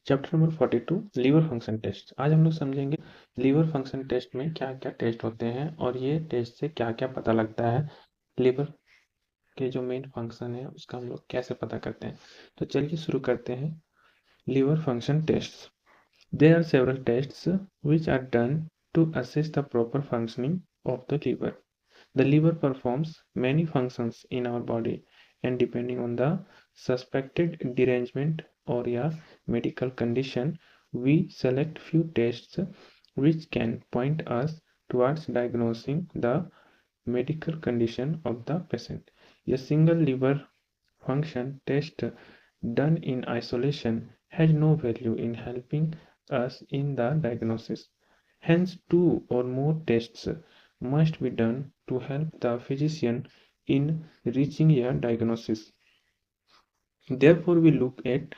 Chapter number 42 liver function test. आज हम लोग समझेंगे लीवर फंक्शन टेस्ट में क्या क्या टेस्ट होते हैं और ये टेस्ट से क्या क्या पता लगता है, लीवर के जो मेन फंक्शन है उसका हम लोग कैसे पता करते हैं। तो चलिए शुरू करते हैं। Liver function test. There are several tests which are done to assess the proper functioning of the liver. The liver performs many functions in our body, and depending on the suspected derangement or medical condition, we select few tests which can point us towards diagnosing the medical condition of the patient. A single liver function test done in isolation has no value in helping us in the diagnosis. Hence, two or more tests must be done to help the physician in reaching a diagnosis. Therefore, we look at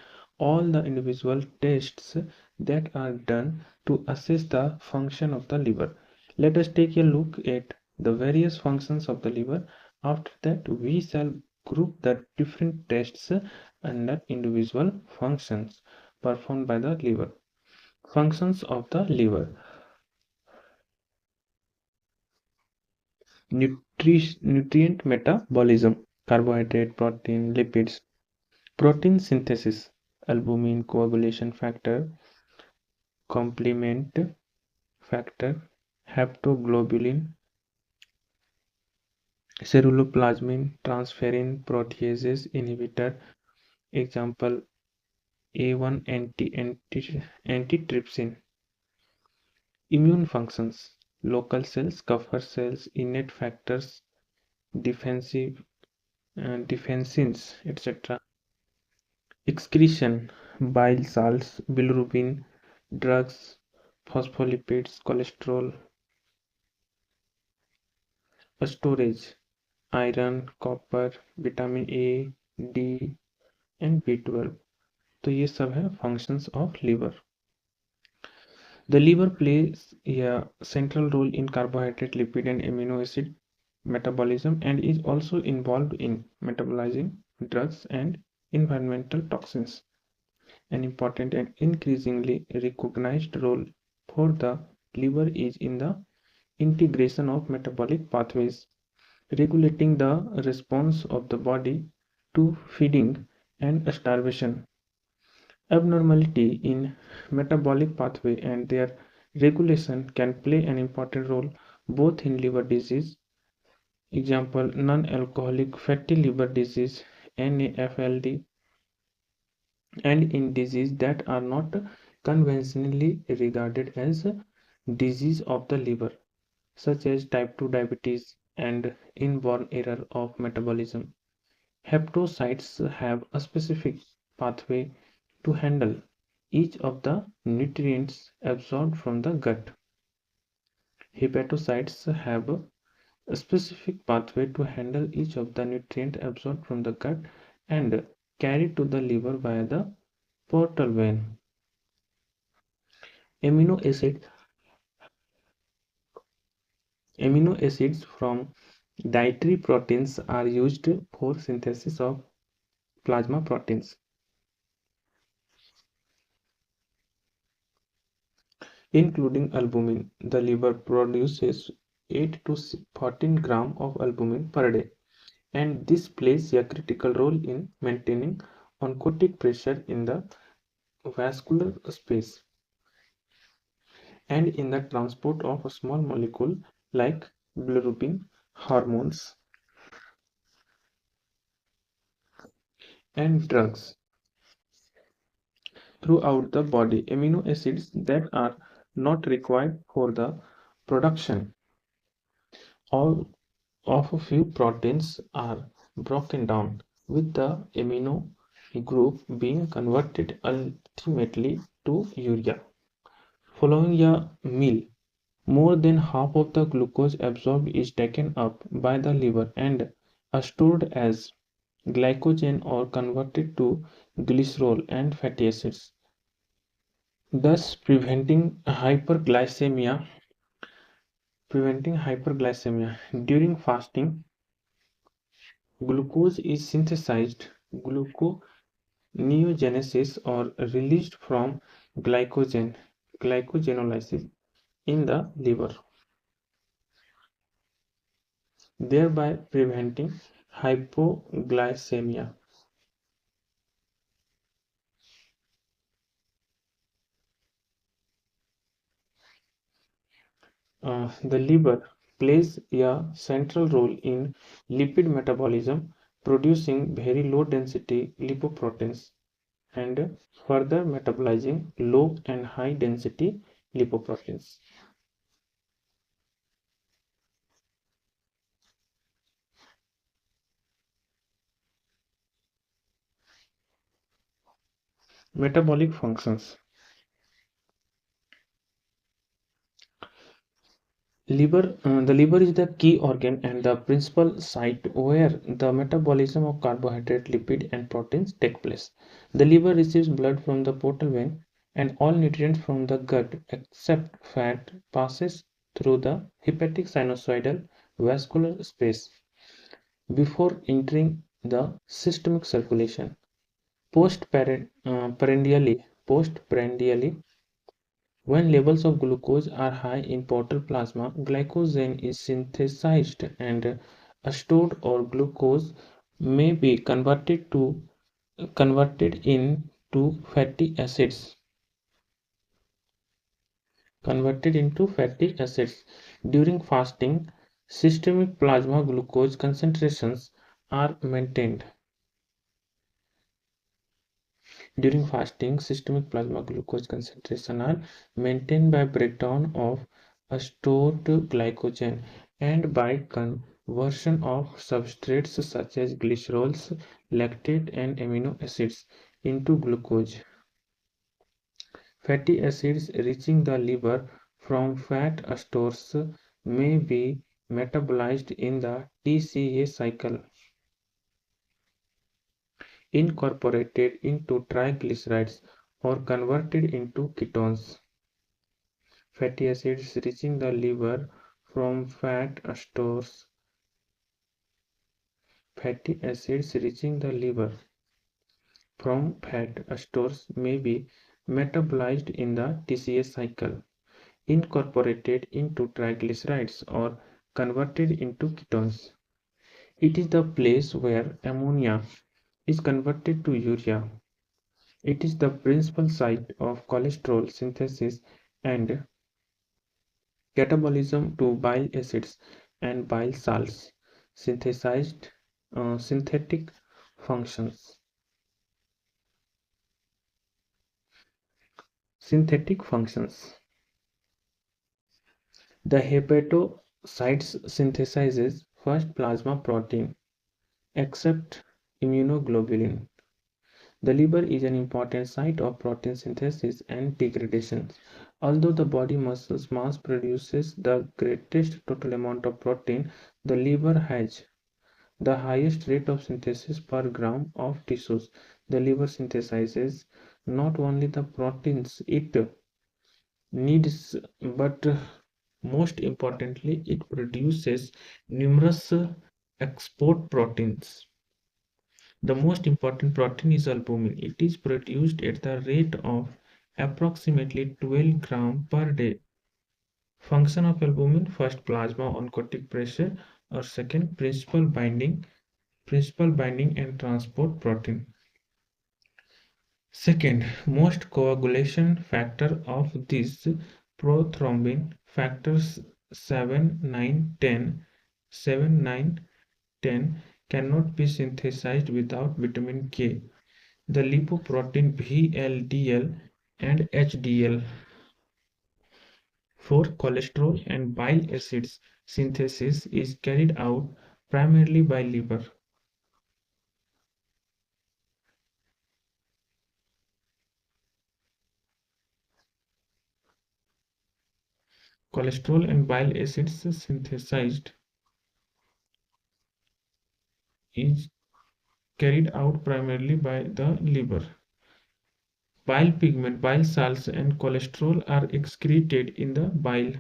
all the individual tests that are done to assess the function of the liver. Let us take a look at the various functions of the liver. After that, we shall group the different tests under individual functions performed by the liver. Functions of the liver. Nutrient metabolism, carbohydrate, protein, lipids. Protein synthesis, albumin, coagulation factor, complement factor, haptoglobulin, ceruloplasmin, transferrin, proteases inhibitor, example A1 antitrypsin. Immune functions, local cells, Kupffer cells, innate factors, defensive defensins, etc. Excretion, bile salts, bilirubin, drugs, phospholipids, cholesterol. Storage, iron, copper, vitamin A, D and B12. तो ये सब है functions of liver. The liver plays a central role in carbohydrate, lipid and amino acid metabolism and is also involved in metabolizing drugs and environmental toxins. An important and increasingly recognized role for the liver is in the integration of metabolic pathways, regulating the response of the body to feeding and starvation. Abnormality in metabolic pathway and their regulation can play an important role both in liver disease, example non-alcoholic fatty liver disease NAFLD, and in diseases that are not conventionally regarded as disease of the liver, such as type 2 diabetes and inborn error of metabolism. Hepatocytes have a specific pathway to handle each of the nutrients absorbed from the gut. Hepatocytes have a specific pathway to handle each of the nutrients absorbed from the gut and carried to the liver via the portal vein. Amino acids from dietary proteins are used for synthesis of plasma proteins, including albumin. The liver produces 8 to 14 grams of albumin per day, and this plays a critical role in maintaining oncotic pressure in the vascular space and in the transport of a small molecule like bilirubin, hormones, and drugs throughout the body. Amino acids that are not required for the production of a few proteins are broken down, with the amino group being converted ultimately to urea. Following a meal, more than half of the glucose absorbed is taken up by the liver and stored as glycogen or converted to glycerol and fatty acids, thus preventing hyperglycemia. During fasting, glucose is synthesized. neogenesis or released from glycogenolysis in the liver, thereby preventing hypoglycemia. The liver plays a central role in lipid metabolism, producing very low density lipoproteins and further metabolizing low and high density lipoproteins. Metabolic functions. The liver is the key organ and the principal site where the metabolism of carbohydrate, lipid, and proteins take place. The liver receives blood from the portal vein, and all nutrients from the gut, except fat, passes through the hepatic sinusoidal vascular space before entering the systemic circulation. Postprandially, when levels of glucose are high in portal plasma, glycogen is synthesized and stored, or glucose may be converted into fatty acids. During fasting, systemic plasma glucose concentrations are maintained. During fasting, systemic plasma glucose concentration are maintained by breakdown of stored glycogen and by conversion of substrates such as glycerols, lactate, and amino acids into glucose. Fatty acids reaching the liver from fat stores may be metabolized in the TCA cycle, incorporated into triglycerides, or converted into ketones. Fatty acids reaching the liver from fatty acids reaching the liver from fat stores may be metabolized in the TCA cycle, incorporated into triglycerides, or converted into ketones. It is the place where ammonia is converted to urea. It is the principal site of cholesterol synthesis and catabolism to bile acids and bile salts. Synthesized synthetic functions. Synthetic functions. The hepatocytes synthesizes first plasma protein except immunoglobulin. The liver is an important site of protein synthesis and degradation. Although the body muscles mass produces the greatest total amount of protein, the liver has the highest rate of synthesis per gram of tissues. The liver synthesizes not only the proteins it needs, but most importantly, it produces numerous export proteins. The most important protein is albumin. It is produced at the rate of approximately 12 grams per day. Function of albumin: first, plasma oncotic pressure, or second, principal binding and transport protein. Second, most coagulation factor of these prothrombin factors 7, 9, 10, 7, 9, 10 cannot be synthesized without vitamin K. The lipoprotein VLDL and HDL for cholesterol and bile acids synthesis is carried out primarily by liver. Cholesterol and bile acids synthesized is carried out primarily by the liver. Bile pigment, bile salts, and cholesterol are excreted in the bile.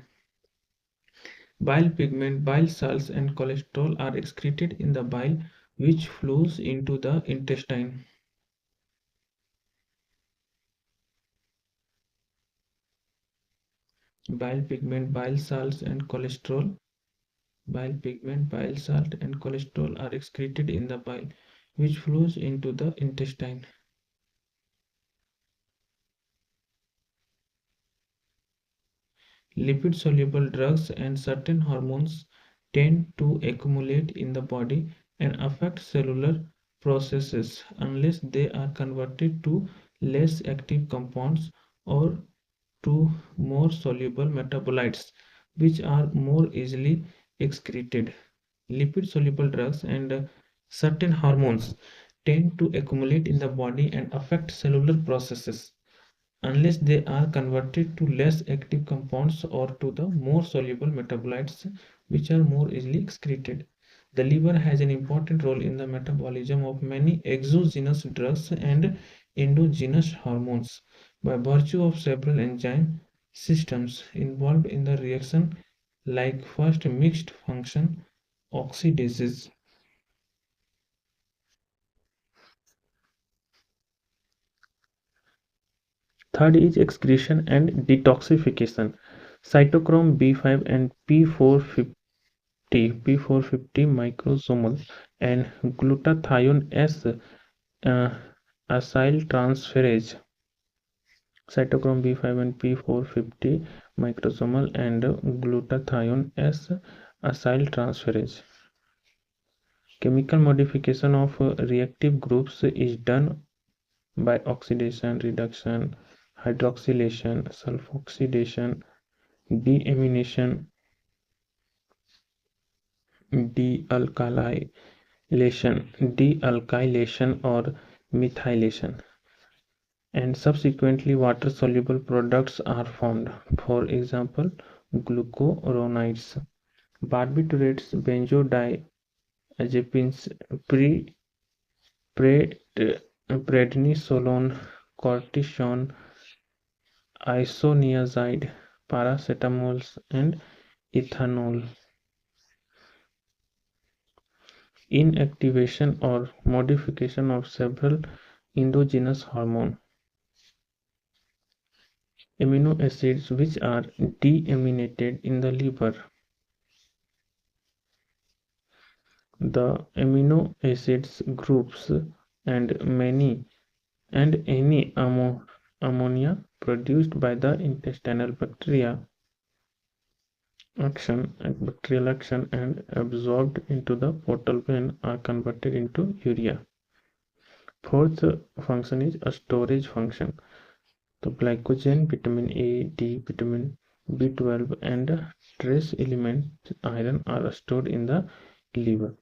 Bile pigment, bile salts, and cholesterol are excreted in the bile, which flows into the intestine. Bile pigment, bile salts, and cholesterol. Bile pigment, bile salt, and cholesterol are excreted in the bile, which flows into the intestine. Lipid-soluble drugs and certain hormones tend to accumulate in the body and affect cellular processes unless they are converted to less active compounds or to more soluble metabolites, which are more easily excreted. Lipid-soluble drugs and certain hormones tend to accumulate in the body and affect cellular processes unless they are converted to less active compounds or to the more soluble metabolites which are more easily excreted. The liver has an important role in the metabolism of many exogenous drugs and endogenous hormones by virtue of several enzyme systems involved in the reaction like first mixed function oxidases. Third is excretion and detoxification. Cytochrome B5 and P450 microsomal and glutathione S acyltransferase. Cytochrome B5 and P450 microsomal and glutathione S acyltransferase. Chemical modification of reactive groups is done by oxidation, reduction, hydroxylation, sulfoxidation, deamination, dealkylation, dealkylation or methylation, and subsequently water-soluble products are formed. For example, glucuronides, barbiturates, benzodiazepines, prednisolone, cortisone, isoniazid, paracetamols, and ethanol. Inactivation or modification of several endogenous hormone amino acids which are deaminated in the liver. The amino acids groups and many and any ammonia produced by the intestinal bacterial action and absorbed into the portal vein are converted into urea. Fourth function is a storage function. The glycogen, vitamin A, D, vitamin B12 and trace element iron are stored in the liver.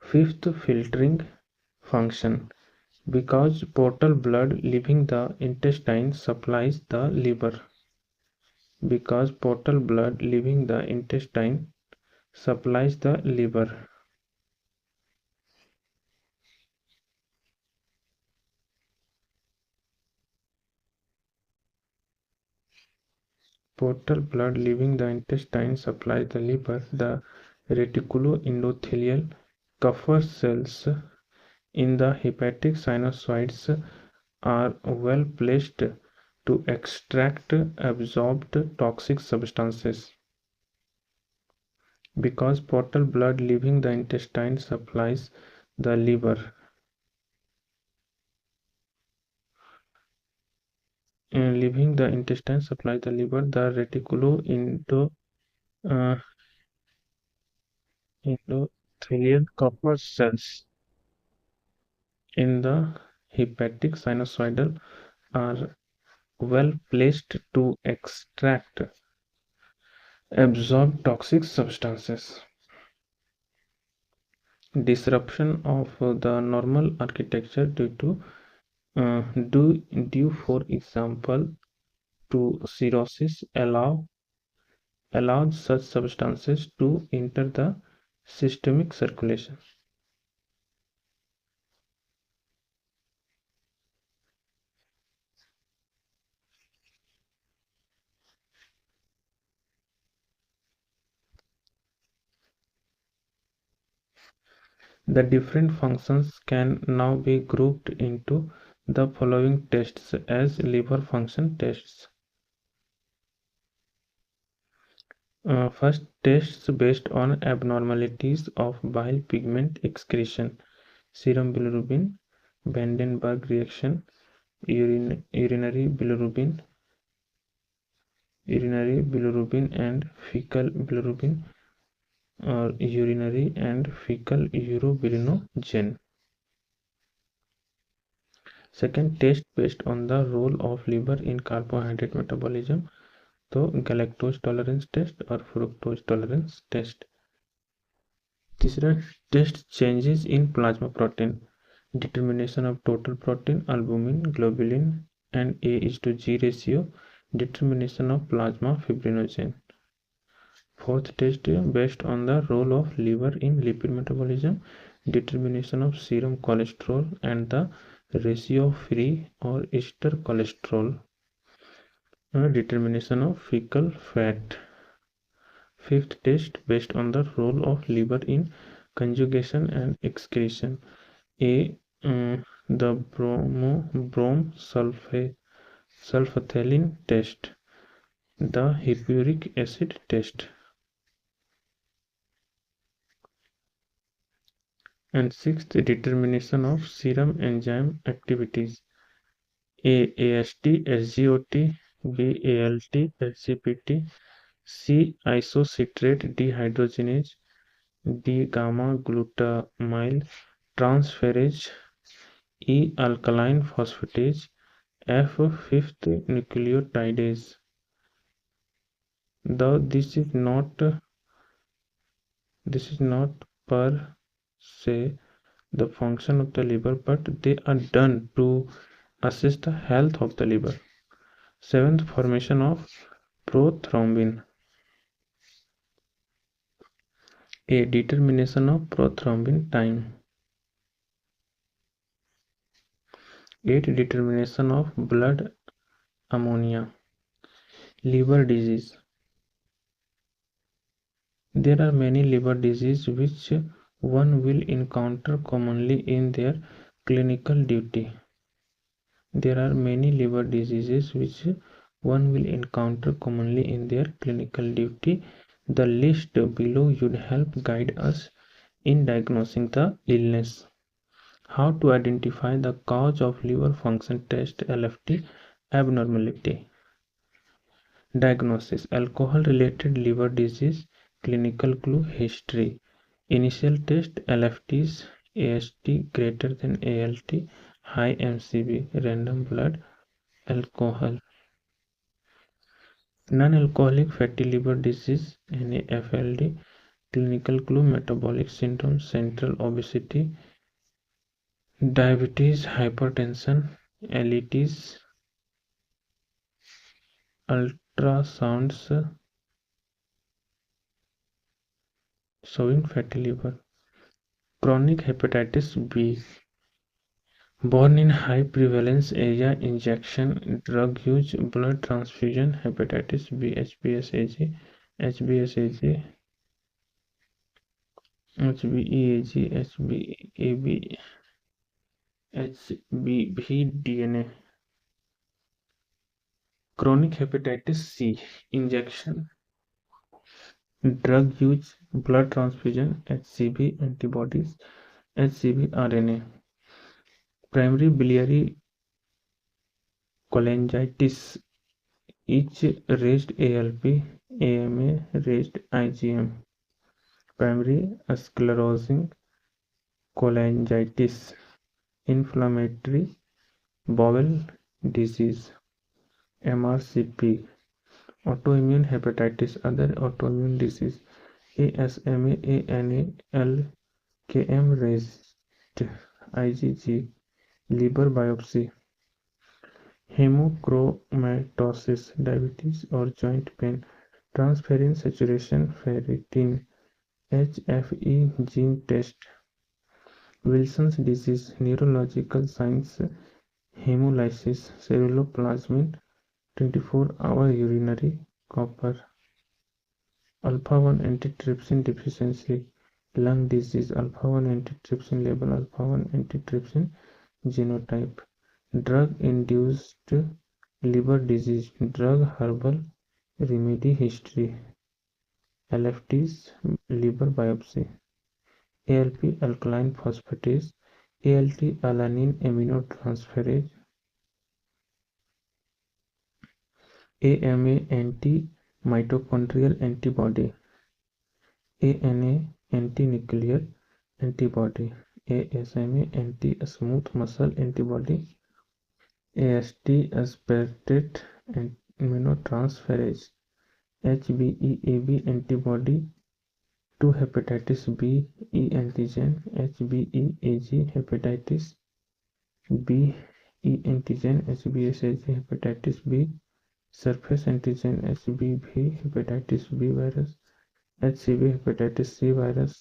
Fifth, filtering function. Because portal blood leaving the intestine supplies the liver. Because portal blood leaving the intestine supplies the liver. Portal blood leaving the intestine supplies the liver. The reticuloendothelial Kupffer cells in the hepatic sinusoids are well placed to extract absorbed toxic substances. Because portal blood leaving the intestine supplies the liver. Leaving the intestine supplies the liver, the uh, endothelial Kupffer cells in the hepatic sinusoidal are well placed to extract absorb toxic substances. Disruption of the normal architecture due for example to cirrhosis allows such substances to enter the systemic circulation. The different functions can now be grouped into the following tests as liver function tests. First, tests based on abnormalities of bile pigment excretion, serum bilirubin, Vandenberg reaction, urinary bilirubin and fecal bilirubin, or urinary and fecal urobilinogen. Second, test based on the role of liver in carbohydrate metabolism, तो galactose tolerance test और fructose tolerance test. तीसरा, test changes in plasma protein, determination of total protein, albumin, globulin and A:G ratio, determination of plasma fibrinogen. Fourth test based on the role of liver in lipid metabolism, determination of serum cholesterol and the ratio of free or ester cholesterol, determination of fecal fat. Fifth test based on the role of liver in conjugation and excretion, A. The brom sulfathalin test, the hippuric acid test. And sixth, determination of serum enzyme activities, A. AST, SGOT, B. ALT, SGPT, C. Isocitrate dehydrogenase, D. Gamma glutamyl transferase, E. Alkaline phosphatase, F. Fifth nucleotidase. Though this is not per se the function of the liver, but they are done to assist the health of the liver. Seventh, formation of prothrombin. A. Determination of prothrombin time. 8. Determination of blood ammonia. Liver disease. There are many liver diseases which one will encounter commonly in their clinical duty. There are many liver diseases which one will encounter commonly in their clinical duty. The list below should help guide us in diagnosing the illness. How to identify the cause of liver function test LFT abnormality. Diagnosis: alcohol related liver disease, clinical clue, history. Initial test: LFTs, AST greater than ALT, high MCB, random blood alcohol. Non-alcoholic fatty liver disease, NAFLD, clinical clue: metabolic syndrome, central obesity, diabetes, hypertension, LETs, ultrasounds showing fatty liver. Chronic hepatitis B, born in high prevalence area, injection, drug use, blood transfusion, hepatitis B, HBsAg, HBsAg, HBeAg, HBab, HBV DNA. Chronic hepatitis C, injection, drug use, blood transfusion, HCV antibodies, HCV RNA. Primary biliary cholangitis, each raised ALP, AMA raised IgM. Primary sclerosing cholangitis, inflammatory bowel disease, MRCP. Autoimmune hepatitis, other autoimmune disease, ASMA, ANA, LKM raised IgG. Liver biopsy. Hemochromatosis, diabetes or joint pain, transferrin saturation, ferritin, HFE gene test. Wilson's disease, neurological signs, hemolysis, ceruloplasmin, 24-hour urinary copper. Alpha-1 antitrypsin deficiency, lung disease, Alpha-1 antitrypsin level, Alpha-1 antitrypsin genotype. Drug-induced liver disease, drug herbal remedy history. LFTs, liver biopsy. ALP, alkaline phosphatase. ALT, alanine aminotransferase. AMA, anti-mitochondrial antibody. ANA, anti-nuclear antibody. ASMA, anti-smooth muscle antibody. AST, aspartate aminotransferase. HBeAg antibody to hepatitis B, E antigen. HBeAg hepatitis B, E antigen. HBsAg hepatitis B, surface antigen. HBV hepatitis B virus. HCV hepatitis C virus.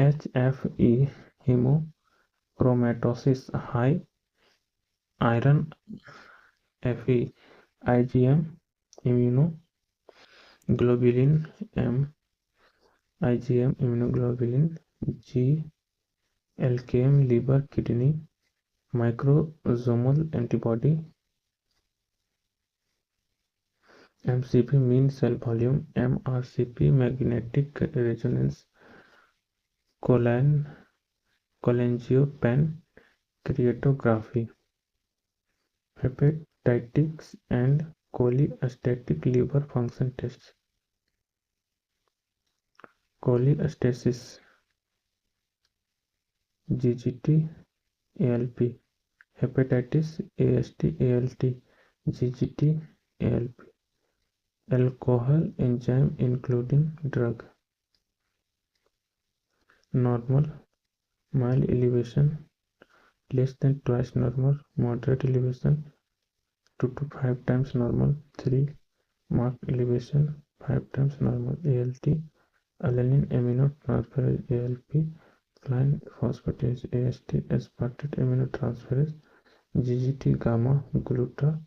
HFE hemochromatosis high, iron. Fe IgM immunoglobulin M, IgM immunoglobulin G, LKM liver kidney microsomal antibody. MCP mean cell volume. MRCP magnetic resonance cholangiopancreatography. Hepatitis and cholestatic liver function tests. Cholestasis GGT ALP. Hepatitis AST ALT GGT ALP. Alcohol enzyme including drug. Normal, mild elevation less than twice normal, moderate elevation 2 to 5 times normal, 3 marked elevation 5 times normal. ALT, alanine aminotransferase. ALP, alkaline phosphatase. AST, aspartate aminotransferase. GGT, gamma glutamyl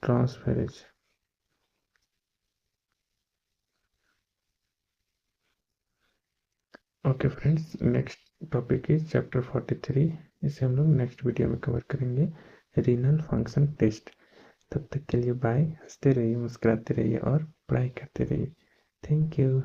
transferase. Okay friends, next topic is chapter 43. इसे हम लोग next video में cover करेंगे, renal function test. तब तक के लिए bye. हंसते रहिए, मुस्कुराते रहिए और पढ़ाई करते रहिए. Thank you.